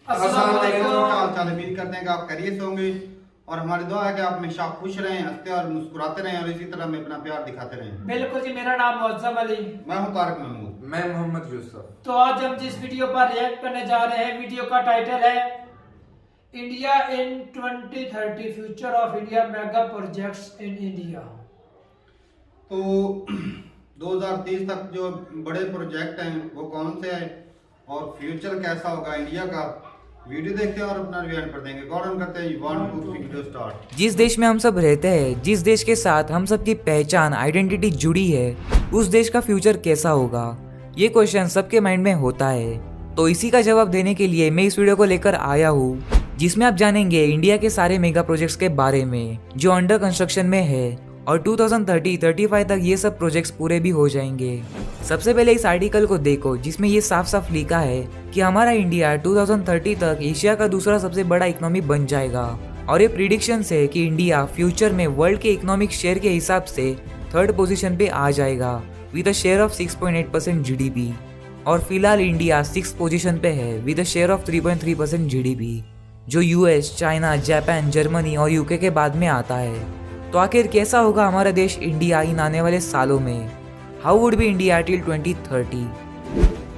अस्सलाम वालेकुम। क्या हाल चाल है? उम्मीद करते हैं कि आप खैरियत से होंगे और हमारी दुआ है कि आप हमेशा खुश रहें, हंसते और मुस्कुराते रहें और इसी तरह हमें अपना प्यार दिखाते रहें। बिल्कुल जी, मेरा नाम मुअज्जम अली, मैं हूं तारिक महमूद। मैं मोहम्मद यूसुफ। तो आज हम जिस वीडियो पर रिएक्ट करने जा रहे हैं, वीडियो का टाइटल है India in 2030 future of India mega projects in India. तो 2030 तक जो बड़े प्रोजेक्ट हैं वो कौन से हैं और फ्यूचर कैसा होगा इंडिया का, वीडियो देखते हैं और अपना रिव्यू पर देंगे। गौरव करते हैं 1 2 3 वीडियो स्टार्ट। जिस देश में हम सब रहते हैं, जिस देश के साथ हम सब की पहचान आइडेंटिटी जुड़ी है, उस देश का फ्यूचर कैसा होगा, ये क्वेश्चन सबके माइंड में होता है। तो इसी का जवाब देने के लिए मैं इस वीडियो को लेकर आया हूँ, जिसमें आप जानेंगे इंडिया के सारे मेगा प्रोजेक्ट्स के बारे में जो अंडर कंस्ट्रक्शन में है और 2030-35 तक ये सब प्रोजेक्ट्स पूरे भी हो जाएंगे। सबसे पहले इस आर्टिकल को देखो, जिसमें ये साफ साफ लिखा है कि हमारा इंडिया 2030 तक एशिया का दूसरा सबसे बड़ा इकोनॉमी बन जाएगा और ये प्रिडिक्शंस है कि इंडिया फ्यूचर में वर्ल्ड के इकोनॉमिक शेयर के हिसाब से थर्ड पोजीशन पे आ जाएगा with a share of 6.8% GDP और फिलहाल इंडिया 6th पोजीशन पे है with a share of 3.3% GDP, जो यूएस, चाइना, जापान, जर्मनी और यूके के बाद में आता है। तो आखिर कैसा होगा हमारा देश इंडिया इन आने वाले सालों में? How would be India till 2030?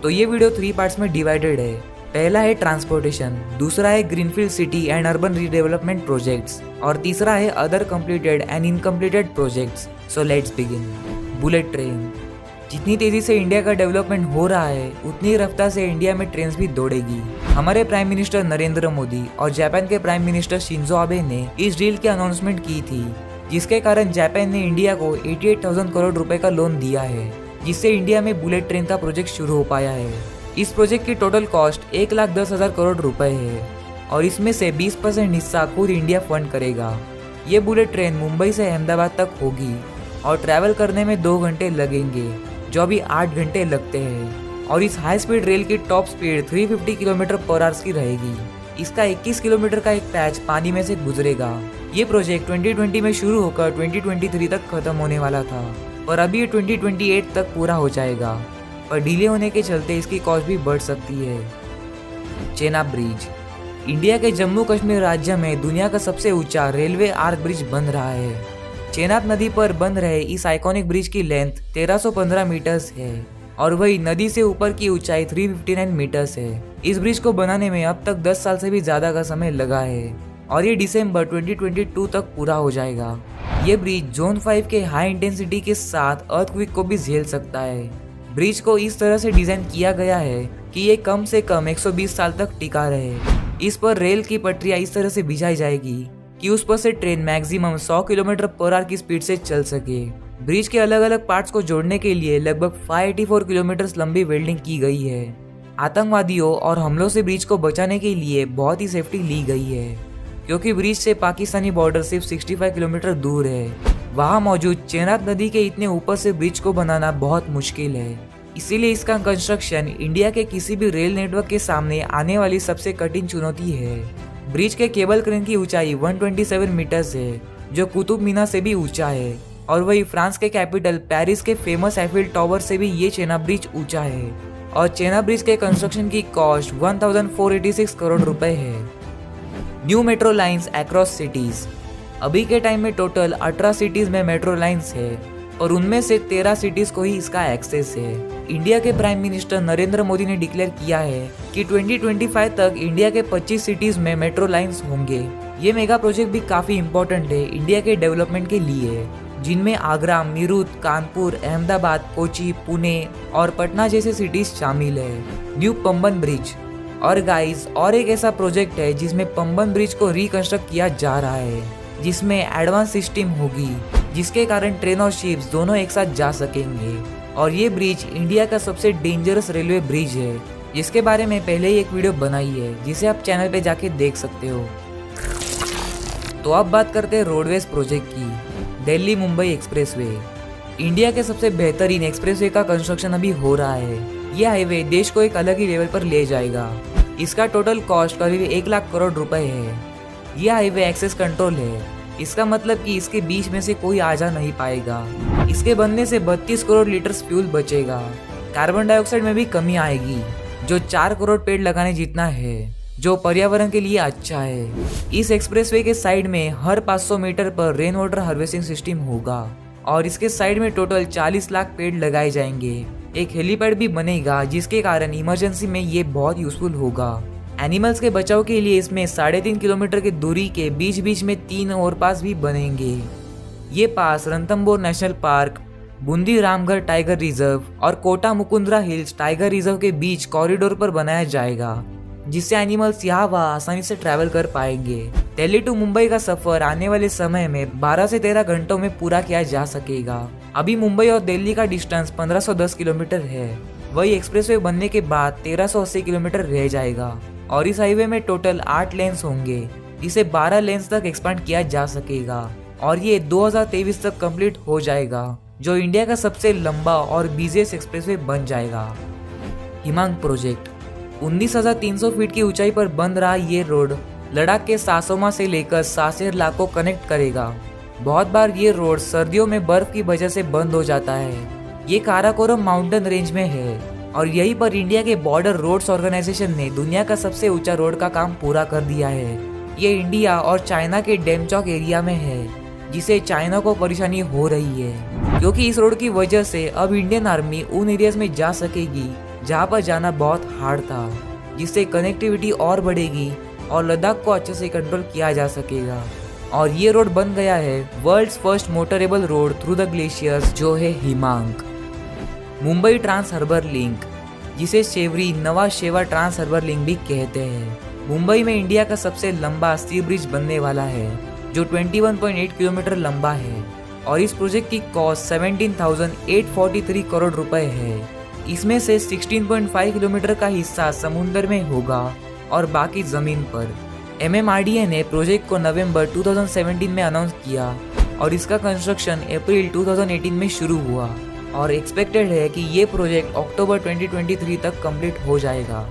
तो ये वीडियो 3 पार्ट्स में डिवाइडेड है। पहला है ट्रांसपोर्टेशन, दूसरा है greenfield city and urban redevelopment projects और तीसरा है other completed and incompleted projects. So let's begin. Bullet train. जितनी तेजी से इंडिया का डेवलपमेंट हो रहा है, उतनी रफ्तार से इंडिया में ट्रेन भी दौड़ेगी। हमारे प्राइम मिनिस्टर नरेंद्र मोदी और जापान के प्राइम मिनिस्टर शिंजो आबे ने इस डील की अनाउंसमेंट की थी, जिसके कारण जापान ने इंडिया को 88,000 करोड़ रुपए का लोन दिया है, जिससे इंडिया में बुलेट ट्रेन का प्रोजेक्ट शुरू हो पाया है। इस प्रोजेक्ट की टोटल कॉस्ट 1,10,000 करोड़ रुपए है और इसमें से 20% हिस्सा खुद इंडिया फंड करेगा। ये बुलेट ट्रेन मुंबई से अहमदाबाद तक होगी और ट्रैवल करने में 2 घंटे लगेंगे, जो अभी 8 घंटे लगते हैं। और इस हाई स्पीड रेल की top speed 350 kilometre per hour की रहेगी। इसका 21 किलोमीटर का एक पैच पानी में से गुजरेगा। ये प्रोजेक्ट 2020 में शुरू होकर 2023 तक खत्म होने वाला था, पर अभी ये 2028 तक पूरा हो जाएगा, पर डिले होने के चलते इसकी कॉस्ट भी बढ़ सकती है। चेनाब ब्रिज। इंडिया के जम्मू कश्मीर राज्य में दुनिया का सबसे ऊंचा रेलवे आर्क ब्रिज बन रहा है। चेनाब नदी पर बन रहे इस आइकॉनिक ब्रिज की लेंथ 1315 मीटर्स है और वही नदी से ऊपर की ऊंचाई 359 मीटर्स है। इस ब्रिज को बनाने में अब तक 10 साल से भी ज्यादा का समय लगा है और ये दिसंबर 2022 तक पूरा हो जाएगा। ये ब्रिज जोन 5 के हाई इंटेंसिटी के साथ अर्थक्वेक को भी झेल सकता है। ब्रिज को इस तरह से डिजाइन किया गया है कि ये कम से कम 120 साल तक टिका रहे। इस पर रेल की पटरियां इस तरह से बिछाई जाएगी कि उस पर से train maximum 100 kilometre per hour की स्पीड से चल सके। ब्रिज के अलग अलग पार्ट्स को जोड़ने के लिए लगभग 584 किलोमीटर लंबी वेल्डिंग की गई है। आतंकवादियों और हमलों से ब्रिज को बचाने के लिए बहुत ही सेफ्टी ली गई है, क्योंकि ब्रिज से पाकिस्तानी बॉर्डर सिर्फ 65 किलोमीटर दूर है। वहां मौजूद चेनाब नदी के इतने ऊपर से ब्रिज को बनाना बहुत मुश्किल है, इसीलिए इसका कंस्ट्रक्शन इंडिया के किसी भी रेल नेटवर्क के सामने आने वाली सबसे कठिन चुनौती है। ब्रिज के केबल क्रेन की ऊंचाई 127 मीटर्स है, जो कुतुब मीनार से भी ऊंचा है और वही फ्रांस के कैपिटल पेरिस के फेमस एफिल टावर से भी ये चेनाब ब्रिज ऊंचा है और चेनाब ब्रिज के कंस्ट्रक्शन की कॉस्ट 1486 करोड़ रुपए है। New metro lines across cities. अभी के टाइम में टोटल 18 सिटीज में मेट्रो लाइंस है और उनमें से 13 सिटीज को ही इसका एक्सेस है। इंडिया के प्राइम मिनिस्टर नरेंद्र मोदी ने डिक्लेयर किया है कि 2025 तक इंडिया के 25 सिटीज में मेट्रो लाइंस होंगे। ये मेगा प्रोजेक्ट भी काफी इम्पोर्टेंट है इंडिया के डेवलपमेंट के लिए, जिनमें आगरा, मीरठ, कानपुर, अहमदाबाद, कोची, पुणे और पटना जैसे सिटीज शामिल है। New Pamban bridge. और गाइस, और एक ऐसा प्रोजेक्ट है जिसमें पंबन ब्रिज को रिकंस्ट्रक्ट किया जा रहा है, जिसमें एडवांस सिस्टम होगी, जिसके कारण ट्रेन और शिप्स दोनों एक साथ जा सकेंगे। और ये ब्रिज इंडिया का सबसे डेंजरस रेलवे ब्रिज है, जिसके बारे में पहले ही एक वीडियो बनाई है, जिसे आप चैनल पे जाके देख सकते हो। तो अब बात करते हैं रोडवेज प्रोजेक्ट की। दिल्ली मुंबई एक्सप्रेसवे। इंडिया के सबसे बेहतरीन एक्सप्रेसवे का कंस्ट्रक्शन अभी हो रहा है। यह हाईवे देश को एक अलग ही लेवल पर ले जाएगा। इसका टोटल कॉस्ट करीब 1 लाख करोड़ रुपए है। यह हाईवे एक्सेस कंट्रोल है, इसका मतलब कि इसके बीच में से कोई आ जा नहीं पाएगा। इसके बनने से 32 करोड़ लीटर फ्यूल बचेगा। कार्बन डाइऑक्साइड में भी कमी आएगी, जो 4 करोड़ पेड़ लगाने जितना है, जो पर्यावरण के लिए अच्छा है। इस एक्सप्रेसवे के साइड में हर 500 मीटर पर रेन वाटर हार्वेस्टिंग सिस्टम होगा और इसके साइड में टोटल 40 लाख पेड़ लगाए जाएंगे। एक हेलीपैड भी बनेगा, जिसके कारण इमरजेंसी में ये बहुत यूजफुल होगा। एनिमल्स के बचाव के लिए इसमें 3.5 किलोमीटर की दूरी के बीच बीच में 3 और पास भी बनेंगे। ये पास Ranthambore national park, Bundi Ramgarh tiger reserve और Kota Mukundra hills tiger reserve के बीच कॉरिडोर पर बनाया जाएगा, जिससे एनिमल्स यहाँ वहाँ आसानी से ट्रैवल कर पाएंगे। दिल्ली टू मुंबई का सफर आने वाले समय में 12 से 13 घंटों में पूरा किया जा सकेगा। अभी मुंबई और दिल्ली का डिस्टेंस 1510 किलोमीटर है। वही एक्सप्रेसवे बनने के बाद 1380 किलोमीटर रह जाएगा और इस हाईवे में टोटल 8 लेन्स होंगे, जिसे 12 लेन्स तक एक्सपांड किया जा सकेगा और ये 2023 तक कंप्लीट हो जाएगा, जो इंडिया का सबसे लंबा और बिजिएस्ट एक्सप्रेसवे बन जाएगा। हिमांग प्रोजेक्ट 19,300 फीट की ऊंचाई पर बन रहा ये रोड लद्दाख के सासोमा से लेकर सासेर ला को कनेक्ट करेगा। बहुत बार ये रोड सर्दियों में बर्फ की वजह से बंद हो जाता है। ये काराकोरम माउंटेन रेंज में है और यहीं पर इंडिया के बॉर्डर रोड्स ऑर्गेनाइजेशन ने दुनिया का सबसे ऊंचा रोड का काम पूरा कर दिया है। ये इंडिया और चाइना के डेमचौक एरिया में है, जिसे चाइना को परेशानी हो रही है, क्योंकि इस रोड की वजह से अब इंडियन आर्मी उन एरियाज में जा सकेगी जहाँ पर जाना बहुत हार्ड था, जिससे कनेक्टिविटी और बढ़ेगी और लद्दाख को अच्छे से कंट्रोल किया जा सकेगा। और ये रोड बन गया है world's first motorable road through the glaciers, जो है Himank. Mumbai trans harbour link, जिसे Sewri Nhava Sheva trans harbour link भी कहते हैं, मुंबई में इंडिया का सबसे लंबा सी ब्रिज बनने वाला है, जो 21.8 किलोमीटर लंबा है और इस प्रोजेक्ट की कॉस्ट 17,843 करोड़ रुपए है। इसमें से 16.5 किलोमीटर का हिस्सा समुद्र में होगा और बाकी जमीन पर। MMRDA ने प्रोजेक्ट को नवंबर 2017 में अनाउंस किया और इसका कंस्ट्रक्शन अप्रैल 2018 में शुरू हुआ और एक्सपेक्टेड है कि ये प्रोजेक्ट अक्टूबर 2023 तक कंप्लीट हो जाएगा।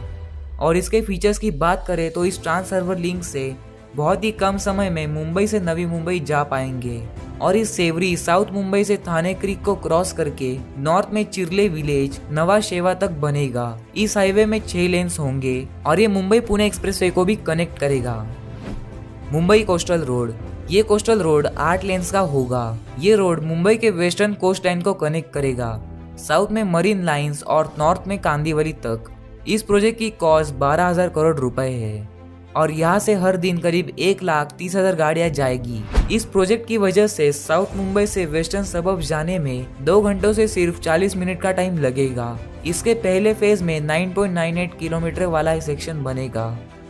और इसके फीचर्स की बात करें तो इस ट्रांस हार्बर लिंक से बहुत ही कम समय में मुंबई से नवी मुंबई जा पाएंगे और इस सेवरी साउथ मुंबई से थाने क्रीक को क्रॉस करके नॉर्थ में चिरले विलेज नवा शेवा तक बनेगा। इस हाईवे में 6 लेन्स होंगे और ये मुंबई पुणे एक्सप्रेसवे को भी कनेक्ट करेगा। मुंबई कोस्टल रोड, ये कोस्टल रोड 8 लेन्स का होगा। ये रोड मुंबई के वेस्टर्न कोस्ट लाइन को कनेक्ट करेगा, साउथ में मरीन लाइंस और नॉर्थ में कांदीवली तक। इस प्रोजेक्ट की कॉस्ट 12,000 करोड़ रुपए है और यहाँ से हर दिन करीब 1,30,000 गाड़ियाँ जाएगी। इस प्रोजेक्ट की वजह से साउथ मुंबई से वेस्टर्न सबब जाने में 2 घंटों से सिर्फ 40 मिनट का टाइम लगेगा। इसके पहले फेज में 9.98 किलोमीटर वाला सेक्शन बनेगा,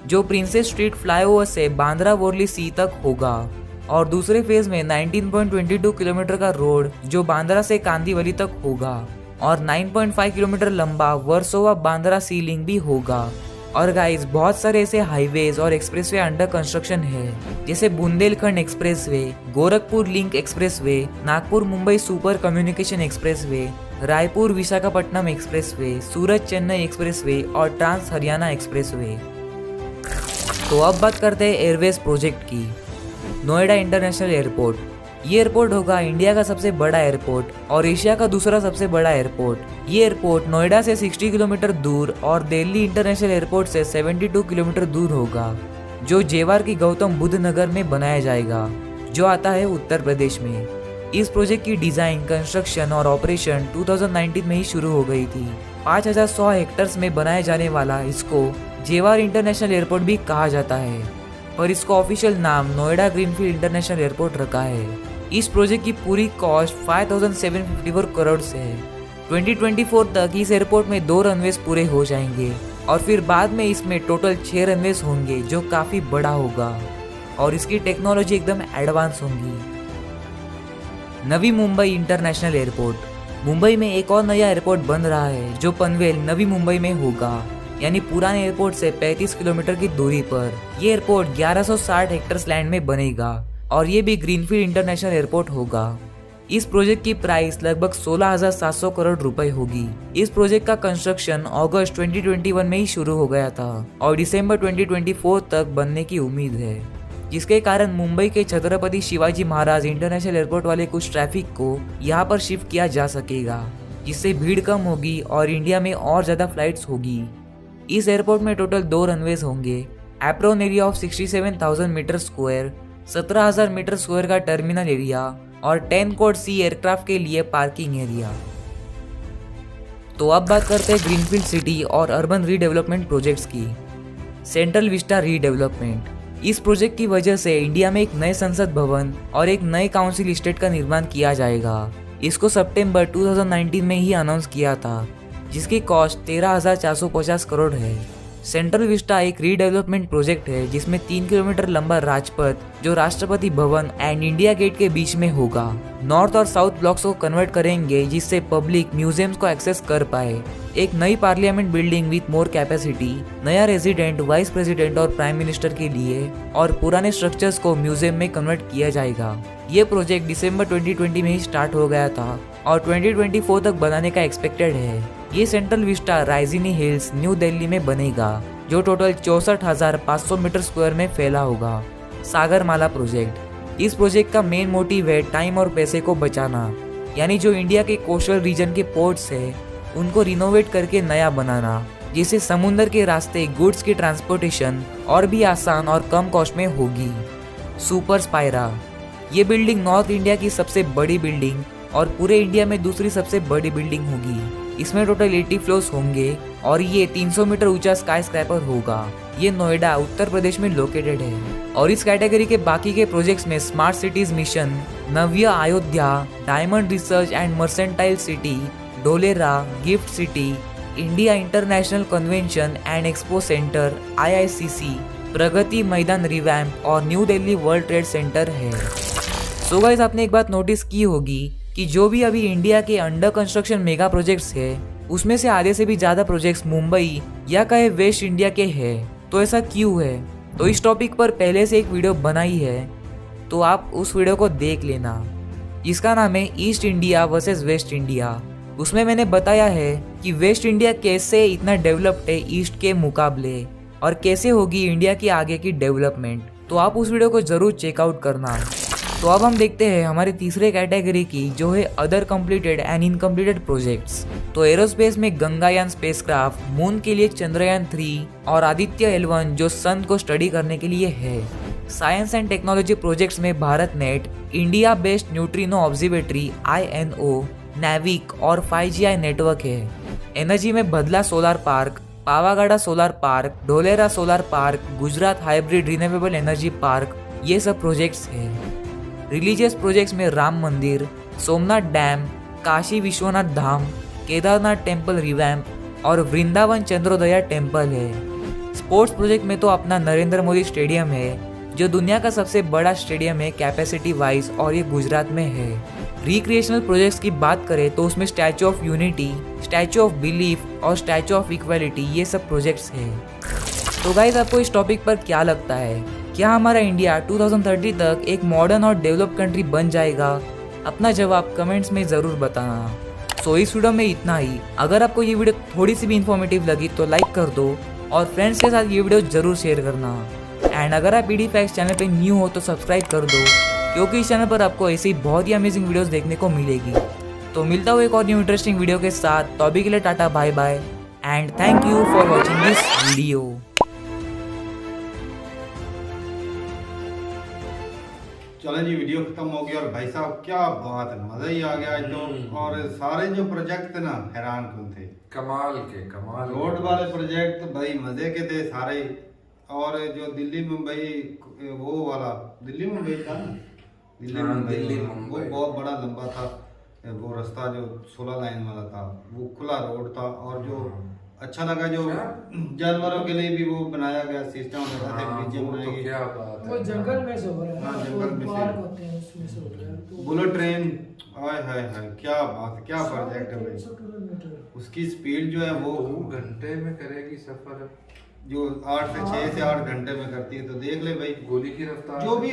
जो प्रिंसेस स्ट्रीट फ्लाईओवर से बांद्रा वोरली सी तक होगा और दूसरे फेज में 19.22 किलोमीटर का रोड जो बांद्रा से कांदीवली तक होगा और 9.5 किलोमीटर लंबा वर्सोवा बांद्रा सी लिंक भी होगा। और गाइस, बहुत सारे ऐसे हाईवेज और एक्सप्रेसवे अंडर कंस्ट्रक्शन है, जैसे Bundelkhand expressway, Gorakhpur link expressway, Nagpur Mumbai super communication expressway, Raipur Visakhapatnam expressway, Surat Chennai expressway और ट्रांस हरियाणा एक्सप्रेसवे। तो अब बात करते हैं एयरवेज प्रोजेक्ट की। नोएडा इंटरनेशनल एयरपोर्ट, ये एयरपोर्ट होगा इंडिया का सबसे बड़ा एयरपोर्ट और एशिया का दूसरा सबसे बड़ा एयरपोर्ट। ये एयरपोर्ट नोएडा से 60 किलोमीटर दूर और दिल्ली इंटरनेशनल एयरपोर्ट से 72 किलोमीटर दूर होगा, जो जेवार की गौतम बुद्ध नगर में बनाया जाएगा, जो आता है उत्तर प्रदेश में। इस प्रोजेक्ट की डिजाइन, कंस्ट्रक्शन और ऑपरेशन 2019 में ही शुरू हो गई थी। 5,100 हेक्टर्स में बनाए जाने वाला इसको जेवार इंटरनेशनल एयरपोर्ट भी कहा जाता है, पर इसको ऑफिशियल नाम नोएडा ग्रीनफील्ड इंटरनेशनल एयरपोर्ट रखा है। इस प्रोजेक्ट की पूरी कॉस्ट 5,754 करोड़ से है। 2024 तक इस एयरपोर्ट में 2 रनवेज पूरे हो जाएंगे और फिर बाद में इसमें टोटल 6 रनवेज होंगे, जो काफी बड़ा होगा और इसकी टेक्नोलॉजी एकदम एडवांस होंगी। नवी मुंबई इंटरनेशनल एयरपोर्ट, मुंबई में एक और नया एयरपोर्ट बन रहा है, जो पनवेल नवी मुंबई में होगा, यानी पुराने एयरपोर्ट से 35 किलोमीटर की दूरी पर। यह एयरपोर्ट 1160 हेक्टर्स लैंड में बनेगा और ये भी ग्रीनफील्ड इंटरनेशनल एयरपोर्ट होगा। इस प्रोजेक्ट की प्राइस लगभग 16,700 करोड़ रुपए होगी। इस प्रोजेक्ट का कंस्ट्रक्शन अगस्त 2021 में ही शुरू हो गया था और दिसंबर 2024 तक बनने की उम्मीद है, जिसके कारण मुंबई के छत्रपति शिवाजी महाराज इंटरनेशनल एयरपोर्ट वाले कुछ ट्रैफिक को यहाँ पर शिफ्ट किया जा सकेगा। जिससे भीड़ कम होगी और इंडिया में और ज़्यादा फ्लाइट्स होगी। इस एयरपोर्ट में टोटल 2 रनवेज होंगे। Apron area of 67,000 metre square, 17,000 metre square का टर्मिनल एरिया और 10 कोड सी एयरक्राफ्ट के लिए पार्किंग एरिया। तो अब बात करते हैं ग्रीनफील्ड सिटी और अर्बन रीडेवलपमेंट प्रोजेक्ट्स की। सेंट्रल विस्टा रीडेवलपमेंट, इस प्रोजेक्ट की वजह से इंडिया में एक नए संसद भवन और एक नए काउंसिल इस्टेट का निर्माण किया जाएगा। इसको सितंबर 2019 में ही अनाउंस किया था, जिसकी कॉस्ट 13,450 करोड़ है। सेंट्रल विस्टा एक रीडेवलपमेंट प्रोजेक्ट है जिसमें 3 किलोमीटर लंबा राजपथ जो Rashtrapati Bhavan and India gate के बीच में होगा, नॉर्थ और साउथ ब्लॉक्स को कन्वर्ट करेंगे जिससे पब्लिक म्यूजियम्स को एक्सेस कर पाए। एक नई parliament building with more capacity, नया रेजिडेंट, वाइस प्रेसिडेंट और प्राइम मिनिस्टर के लिए, और पुराने स्ट्रक्चर्स को म्यूजियम में कन्वर्ट किया जाएगा। ये प्रोजेक्ट दिसंबर 2020 में ही स्टार्ट हो गया था और 2024 तक बनाने का एक्सपेक्टेड है। ये central vista Raisina hills, new Delhi में बनेगा, जो टोटल 64,500 मीटर स्क्वायर में फैला होगा। सागरमाला प्रोजेक्ट, इस प्रोजेक्ट का मेन मोटिव है टाइम और पैसे को बचाना, यानी जो इंडिया के कोस्टल रीजन के पोर्ट्स है उनको रिनोवेट करके नया बनाना, जिससे समुद्र के रास्ते गुड्स की ट्रांसपोर्टेशन और भी आसान और कम कॉस्ट में होगी। सुपर स्पायरा, ये बिल्डिंग नॉर्थ इंडिया की सबसे बड़ी बिल्डिंग और पूरे इंडिया में दूसरी सबसे बड़ी बिल्डिंग होगी। इसमें टोटल 80 फ्लोर्स होंगे और ये 300 मीटर ऊंचा स्काई स्क्रैपर होगा। ये नोएडा, उत्तर प्रदेश में लोकेटेड है। और इस कैटेगरी के बाकी के प्रोजेक्ट्स में smart cities mission, Navya Ayodhya, diamond research and mercantile city, Dholera, gift city, India international convention and expo centre IICC, Pragati Maidan revamp और new Delhi world trade centre है। सो गाइस, आपने एक बात नोटिस की होगी कि जो भी अभी इंडिया के अंडर कंस्ट्रक्शन मेगा प्रोजेक्ट्स है, उसमें से आधे से भी ज़्यादा प्रोजेक्ट्स मुंबई या कहे वेस्ट इंडिया के हैं। तो ऐसा क्यों है? तो इस टॉपिक पर पहले से एक वीडियो बनाई है, तो आप उस वीडियो को देख लेना। इसका नाम है east India versus West India. उसमें मैंने बताया है कि वेस्ट इंडिया कैसे इतना डेवलप्ड है ईस्ट के मुकाबले और कैसे होगी इंडिया की आगे की डेवलपमेंट। तो आप उस वीडियो को जरूर चेकआउट करना। तो अब हम देखते हैं हमारे तीसरे कैटेगरी की, जो है other completed and incompleted projects. तो एरोस्पेस में गंगायान स्पेसक्राफ्ट, मून के लिए चंद्रयान 3 और आदित्य L1 जो सन को स्टडी करने के लिए है। साइंस एंड टेक्नोलॉजी प्रोजेक्ट्स में Bharat net, India based neutrino observatory INO, NavIC और 5GI नेटवर्क है। एनर्जी में Bhadla solar park, Pavagada solar park, Dholera solar park, Gujarat hybrid renewable energy park, ये सब प्रोजेक्ट्स हैं। रिलीजियस प्रोजेक्ट्स में राम मंदिर, सोमनाथ डैम, काशी विश्वनाथ धाम, केदारनाथ टेम्पल रिवैम्प और वृंदावन चंद्रोदया टेम्पल है। स्पोर्ट्स प्रोजेक्ट में तो अपना नरेंद्र मोदी स्टेडियम है, जो दुनिया का सबसे बड़ा स्टेडियम है कैपेसिटी वाइज, और ये गुजरात में है। रिक्रिएशनल प्रोजेक्ट्स की बात करें तो उसमें statue of unity, statue of belief और स्टैचू ऑफ इक्वालिटी, ये सब प्रोजेक्ट्स हैं। तो गाइस, आपको इस टॉपिक पर क्या लगता है? क्या हमारा इंडिया 2030 तक एक मॉडर्न और डेवलप्ड कंट्री बन जाएगा? अपना जवाब कमेंट्स में ज़रूर बताना। सो इस वीडियो में इतना ही। अगर आपको ये वीडियो थोड़ी सी भी इन्फॉर्मेटिव लगी तो लाइक कर दो और फ्रेंड्स के साथ ये वीडियो ज़रूर शेयर करना। एंड अगर आप PD Facts चैनल पे न्यू हो तो सब्सक्राइब कर दो, क्योंकि इस चैनल पर आपको ऐसी बहुत ही अमेजिंग वीडियोस देखने को मिलेगी। तो मिलता हूँ एक और न्यू इंटरेस्टिंग वीडियो के साथ। तो अभी के लिए tata, bye bye and thank you for watching this video. चलें जी, वीडियो खत्म हो गया और भाई साहब क्या बात है, मजा ही आ गया आज तो। और सारे जो प्रोजेक्ट थे ना, हैरान कौन थे, कमाल रोड वाले प्रोजेक्ट भाई मजे के थे सारे। और जो दिल्ली मुंबई वो वाला, दिल्ली मुंबई था ना, दिल्ली मुंबई वो बहुत बड़ा लंबा था। वो रास्ता जो 16 लाइन वाला था, वो खुला रोड था। और जो अच्छा लगा, जो जानवरों के लिए भी वो बनाया गया सिस्टम, वो जंगल में से हो रहा है। हाँ, जंगल में से पार्क होते हैं, उसमें से हो रहा है। तो बुलेट ट्रेन, हाय हाय हाय, क्या बात, क्या प्रोजेक्ट है भाई। 300 किलोमीटर उसकी स्पीड जो है वो 2 घंटे में करेगी सफर, जो 6 से 8 घंटे में करती है। तो देख ले भाई, गोली की रफ्तार जो भी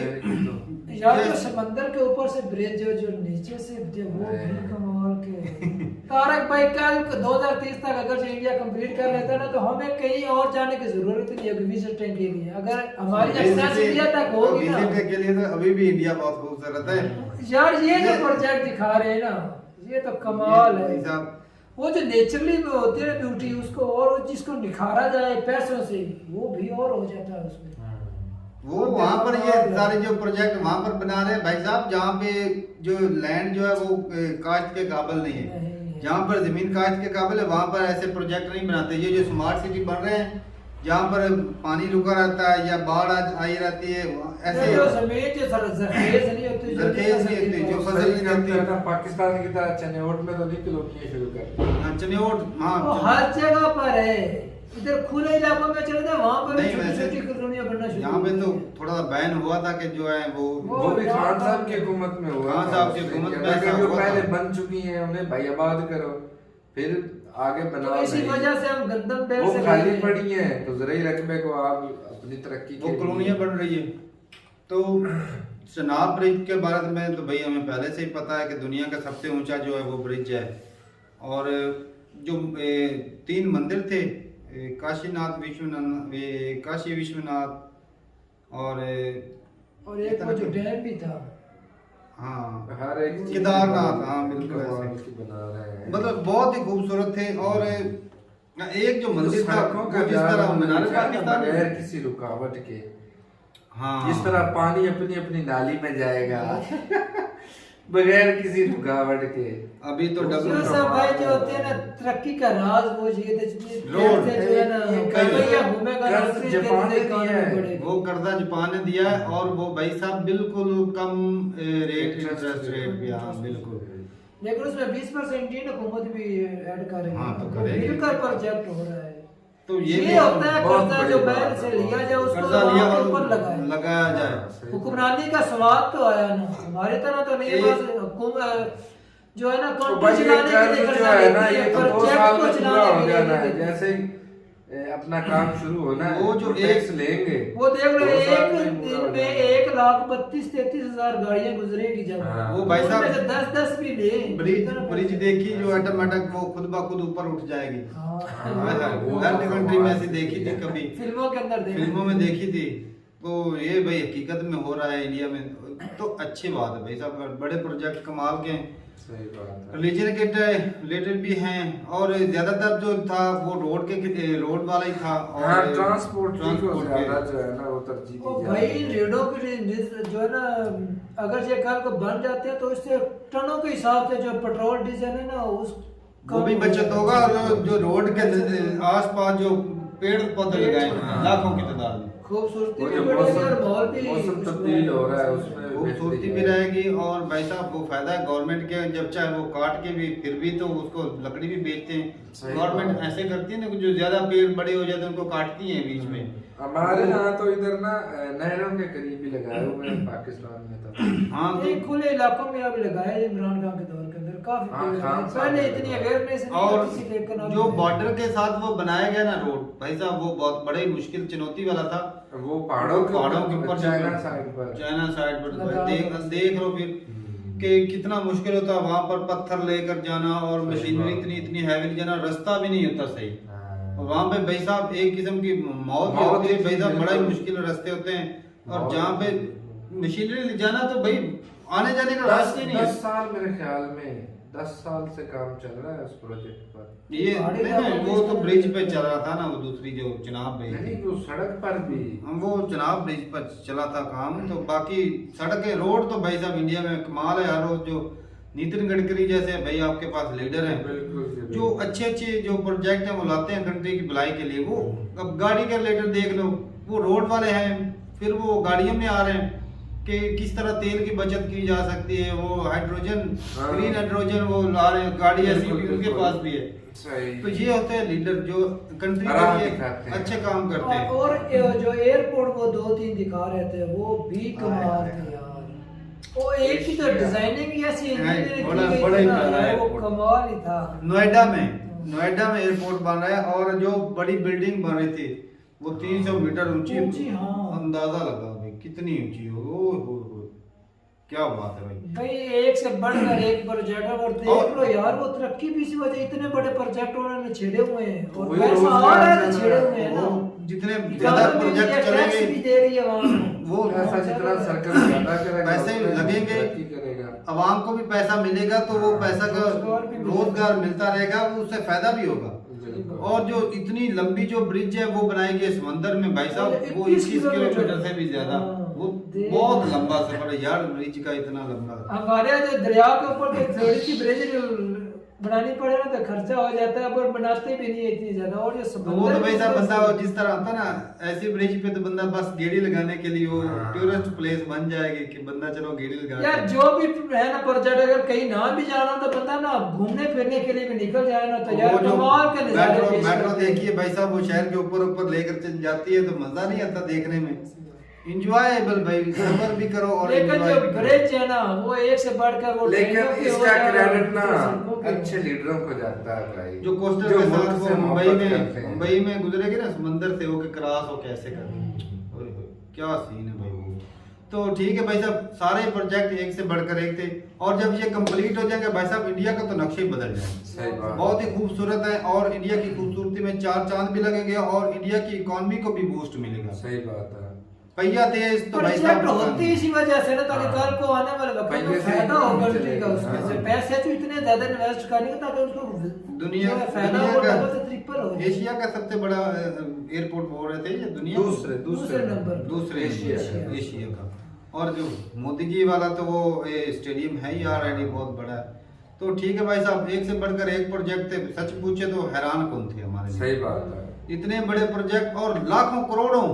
यार, जो समंदर के ऊपर से ब्रिज जो नीचे से वो भी कमाल के। तारक भाई, कल 2030 तक अगर इंडिया कंप्लीट कर लेता ना, तो हमें कहीं और जाने की जरूरत नहीं है विजिटिंग के लिए। अगर हमारी एक्सेस इंडिया तक होगी ना, विजिट के लिए तो अभी भी इंडिया बहुत खूबसूरत है यार। ये जो प्रोजेक्ट दिखा रहे हैं ना, ये तो कमाल है। वो जो नेचुरली में होती है ना ब्यूटी, उसको और जिसको निखारा जाए पैसों से, वो भी और हो जाता है उसमें। वो वहाँ पर ये सारे जो प्रोजेक्ट वहाँ पर बना रहे हैं भाई साहब, जहाँ पे जो लैंड जो है वो काश्त के काबिल नहीं है, जहाँ पर जमीन काश्त के काबिल है वहाँ पर ऐसे प्रोजेक्ट नहीं बनाते। ये जो स्मार्ट सिटी बन रहे हैं जहाँ पर पानी रुका रहता है या बाढ़ आई रहती है, ऐसे जो जमीन जो जरखेज नहीं होती, जरखेज नहीं होती, जो फसल नहीं रहती है। पाकिस्तान की तरह चनेवट में तो नहीं किलोमीटर शुरू कर चनेवट, वो हाँ हर जगह पर है। इधर खुले इलाकों में चले जाए वहाँ पर नहीं, छोटी वैसे छोटी कॉलोनियां बनना शुरू यहाँ पे हो तो गई हैं। थोड़ा सा बैन हुआ था कि जो है वो भी खान साहब की हुकूमत में हुआ। खान साहब की हुकूमत में ऐसा जो हुआ था। पहले बन चुकी हैं उन्हें भाई आबाद करो, फिर आगे तो बनाओ। इसी नहीं। वजह से हम गंदम पेड़ वो से खाली लेके- पड़ी हैं तो ज़राई रकबे को आप अपनी तरक्की वो के कॉलोनियां बन रही है। तो चनाब ब्रिज के बारे में तो भाई हमें पहले से ही पता है कि दुनिया का सबसे ऊंचा जो है वो ब्रिज है। और जो 3 मंदिर थे, काशीनाथ विश्वनाथ, काशी विश्वनाथ और एक वो जो डैम भी था, हाँ हर एक केदारनाथ, हाँ बिल्कुल कमाल ऐसे। की बना रहे हैं। मतलब बहुत ही खूबसूरत थे। और एक जो मंदिर था सड़कों वो का जिस तरह जाल मीनार होना चाहिए पाकिस्तान बगैर में, किसी रुकावट के, हाँ जिस तरह पानी अपनी अपनी नाली में जाएगा बगैर किसी रुकावट के। अभी तो जो डबल सब भाई जो होते हैं ना तरक्की का राज वो ये रोड। जो है ना ये कहीं घूमेगा ना कर्ज उसके जापान ने देश दिया कानून है। बढ़ेगा। वो कर्जा जापान ने दिया है और वो भाई साहब बिल्कुल कम रेट, इंटरेस्ट रेट भी, हाँ बिल्कुल। लेकिन उसमें 20% इंडियन हुकूमत भी ऐड कर रही है। हाँ, तो करेगी। मिलकर प्रोजेक्ट हो रहा है। तो ये होता है बहुत कर्जा बड़ी जो बात बैंक है। से लिया जाए उसको कर्जा लिया वहाँ के और ऊपर लगाया जाए। सही। हुक्मरानी का स्वाद तो आया ना, हमारी तरह तो नहीं है। एक- बस हुकूमत जो है ना तो कंट्री भाई ये चलाने के लिए कर्ज जो कर्जा है ना लेती ये है, तो 2 प्रोजेक्ट साल को में पूरा चलाने हो के लिए जाना है। नहीं देती। जैसे ही अपना काम शुरू होना है वो जो टैक्स लेंगे, वो देख लो 2 साल एक में पूरा हो दिन में जाना। 1,32,33,000 गाड़ियां गुजरेगी जब हाँ। वो भाई साहब उनमें से 10-10 भी ले ब्रिज देखी जो ऑटोमेटिक वो खुद ब खुद ऊपर उठ जाएगी। हाँ। वो हर तो कंट्री में ऐसी देखी थी कभी, फिल्मों के अंदर देखा। फिल्मों में देखी थी। तो ये भाई हकीकत में हो रहा है इंडिया में, तो अच्छी बात है भाई साहब। बड़े प्रोजेक्ट कमाल के हैं, सही बात है। रिलीजन के रिलेटेड भी हैं। और ज्यादातर जो था वो रोड वाला ही था। और हाँ ट्रांसपोर्ट को ट्रांसपोर्ट ज्यादा के। जो है ना वो तरजीह ओ दी भाई जाती है। रेडो के लिए जो है ना, अगर ये कल को बन जाते हैं तो इससे टनों के हिसाब से जो पेट्रोल डीजल है ना उस वो भी बचत होगा। और जो रोड के आसपास जो पेड़ पौधे लगाए हैं लाखों की तादाद में, खूबसूरती वो भी जो बढ़ेगी और माहौल भी मौसम तब्दील हो रहा है उसमें खूबसूरती भी रहेगी। और भाई साहब वो फायदा है गवर्नमेंट के, जब चाहे वो काट के भी फिर भी तो उसको लकड़ी भी बेचते हैं। सही गवर्नमेंट बात है। ऐसे करती है ना कि जो ज्यादा पेड़ बड़े हो जाते हैं उनको काटती है बीच में। हमारे यहाँ तो इधर ना नहरों के करीब ही लगाए हुए हैं पाकिस्तान में तो। हाँ तो एक खुले इलाकों में अब लगाया है इमरान खान के दौर के अंदर काफी हाँ, पेड़ खान लगाए। साहब पहले ने इतनी लगाया। अवेयरनेस नहीं और थी, किसी लेकर जो बॉर्डर के साथ वो बनाया गया ना रोड भाई साहब, वो बहुत बड़े मुश्किल चुनौती वाला था। वो पहाड़ों के ऊपर चाइना साइड पर चाइना साइड पर लगा देख दो। देख लो फिर कि कितना मुश्किल होता है वहां पर पत्थर लेकर जाना। और सही मशीनरी बात। इतनी इतनी हैवी जाना, रास्ता भी नहीं होता सही। हाँ। और वहां पे भाई साहब एक किस्म की मौत भी मौत होती है ही भाई साहब, बड़ा ही बिल्कुल। मुश्किल रास्ते होते हैं। और मौत जहाँ पे बिल्कुल। मशीनरी ले जाना तो भाई आने जाने का रास्ता ही नहीं 10 है। साल मेरे ख्याल में 10 साल से काम चल रहा है उस प्रोजेक्ट पर। ये पहाड़ी नहीं, इलाकों में वो तो इस ब्रिज तरह पे की- चल रहा था ना, वो दूसरी जो चनाब ब्रिज नहीं थी। वो सड़क पर भी हम वो चनाब ब्रिज पर चला था काम। तो बाकी सड़कें रोड तो भाई साहब इंडिया में कमाल है। हर रोज जो नितिन गडकरी जैसे भाई आपके पास लीडर हैं बिल्कुल जो अच्छे अच्छे जो प्रोजेक्ट हैं वो लाते हैं कंट्री की भलाई के लिए। वो अब गाड़ी का रिलेटेड देख लो, वो रोड वाले हैं, फिर वो गाड़ियों में आ रहे हैं कि किस तरह तेल की बचत की जा सकती है। वो हाइड्रोजन, हाँ। ग्रीन हाइड्रोजन वो ला रहे हैं, गाड़ी ऐसी बिल्कुल, भी उनके बिल्कुल। पास भी है। सही। तो ये होते हैं लीडर जो कंट्री राह के लिए दिखाते हैं। अच्छे काम करते हैं। और जो एयरपोर्ट वो 2-3 दिखा रहे थे वो भी कमाल थे यार। वो एक ही तो डिजाइनिंग ही ऐसी इंजीनियरिंग बड़ा- की गई बड़ा थी ही ना, प्यारा वो एयरपोर्ट। कमाल ही था। नोएडा में एयरपोर्ट बन रहा है। और जो बड़ी बिल्डिंग बन रही थी वो 300 मीटर ऊंची। ऊंची, हाँ। अंदाजा लगा भाई कितनी ऊंची हो। क्या बात है भाई। भाई एक से बढ़कर एक प्रोजेक्ट है। और देख लो यार वो तरक्की भी इसी वजह, इतने बड़े प्रोजेक्ट उन्होंने छेड़े हुए हैं और वही पैसा आ रोजगार रहा है तो देना छेड़े है। हुए हैं ना। वो जितने ज्यादा इकोनॉमी भी प्रोजेक्ट है, टैक्स भी चलेंगे दे रही है वहाँ। वो ऐसा जितना सर्कल ज्यादा करेगा पैसे उतना लगेंगे। तरक्की करेगा। आवाम को भी पैसा मिलेगा, तो वो पैसा का रोजगार भी मिलेगा। रोजगार मिलता रहेगा, उससे फायदा भी होगा। और जो इतनी लंबी जो ब्रिज है वो बनाई गई समंदर में भाई साहब, वो 21 किलोमीटर से भी ज्यादा, वो बहुत लंबा सफर है यार ब्रिज का, इतना लंबा। हमारे यहाँ जो दरिया के ऊपर कोई थोड़ी सी ब्रिज बनानी पड़े ना तो खर्चा हो जाता है, पर बनाते भी नहीं है इतनी ज्यादा। और जो तो वो तो भाई साहब बंदा जिस तरह आता ना ऐसी ब्रिज पे, तो बंदा बस गेड़ी लगाने के लिए वो टूरिस्ट प्लेस बन जाएगी कि बंदा चलो गेड़ी लगा। यार जो भी है ना प्रोजेक्ट, अगर कहीं ना भी जाना तो बंदा ना घूमने फिरने के लिए भी निकल जाए ना, तो यार कमाल के नजारे पेश मेट्रो करते हैं। देखिए भाई साहब, वो शहर के ऊपर ऊपर लेकर चल जाती है, तो मजा नहीं आता देखने में। इंजॉयबल भाई, सफर भी करो और लेकिन enjoy जो भी करो। ब्रिज है ना वो एक से बढ़कर वो लेकिन ट्रेनों के इसका हो गया, क्रेडिट ना सड़कों के। अच्छे लीडरों को जाता है भाई, जो कोस्टल जो के मुल्क साथ से वो मोहब्बत करते हैं। मुंबई में गुजरेगी ना समंदर से होके क्रॉस हो कैसे कर, ओए होए, क्या सीन है भाई वो। तो ठीक है भाई साहब, सारे प्रोजेक्ट एक से बढ़कर एक थे, और जब ये कंप्लीट हो जाएंगे भाई साहब, इंडिया का तो नक्शा ही बदल जाएगा। सही बात। बहुत ही खूबसूरत है, और इंडिया की खूबसूरती में चार चांद भी लगेंगे, और इंडिया की इकोनॉमी को भी बूस्ट मिलेगा। सही बात है। पहिया तेज तो भाई प्रोजेक्ट साहब होती इसी वजह से ना, ताकि कल को आने वाले वक्त में पहले से फायदा ही होगा चलेगा। कंट्री का उसमें से। हाँ। पैसे तो इतने ज्यादा इन्वेस्ट करने ताकि उनको दुनिया जो है फायदा दुनिया हो, का डबल से ट्रिपल हो। एशिया का सबसे बड़ा एयरपोर्ट बोल रहे थे ये, दुनिया दूसरे दूसरे नंबर दूसरे एशिया एशिया एशिया का। और जो मोदी जी वाला तो वो ये स्टेडियम है ही ऑलरेडी बहुत बड़ा है। तो ठीक है भाई साहब, एक से बढ़कर एक प्रोजेक्ट थे, सच पूछे तो हैरान कौन थे हमारे लिए। सही बात है। इतने बड़े प्रोजेक्ट और लाखों करोड़ों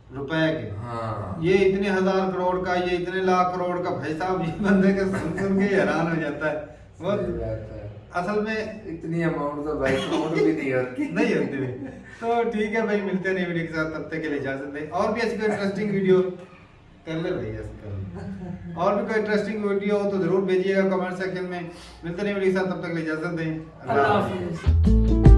रुपए के, हाँ ये इतने हजार करोड़ का, ये इतने लाख करोड़ का, भाई साहब ये बंदे के सुन के ही हैरान हो जाता है। सही बहुत बात है। असल में इतनी अमाउंट तो भाई काउंट भी नहीं होती। नहीं होती भी। तो ठीक है भाई, मिलते हैं नई वीडियो के साथ, तब तक के लिए इजाजत दें। और भी ऐसी कोई इंटरेस्टिंग वीडियो कर ले भाई, ऐसे कर ले। और भी कोई इंटरेस्टिंग वीडियो हो तो जरूर भेजिएगा कमेंट सेक्शन में। मिलते हैं नई वीडियो के साथ, तब तक के लिए इजाजत दें। अल्लाह हाफिज।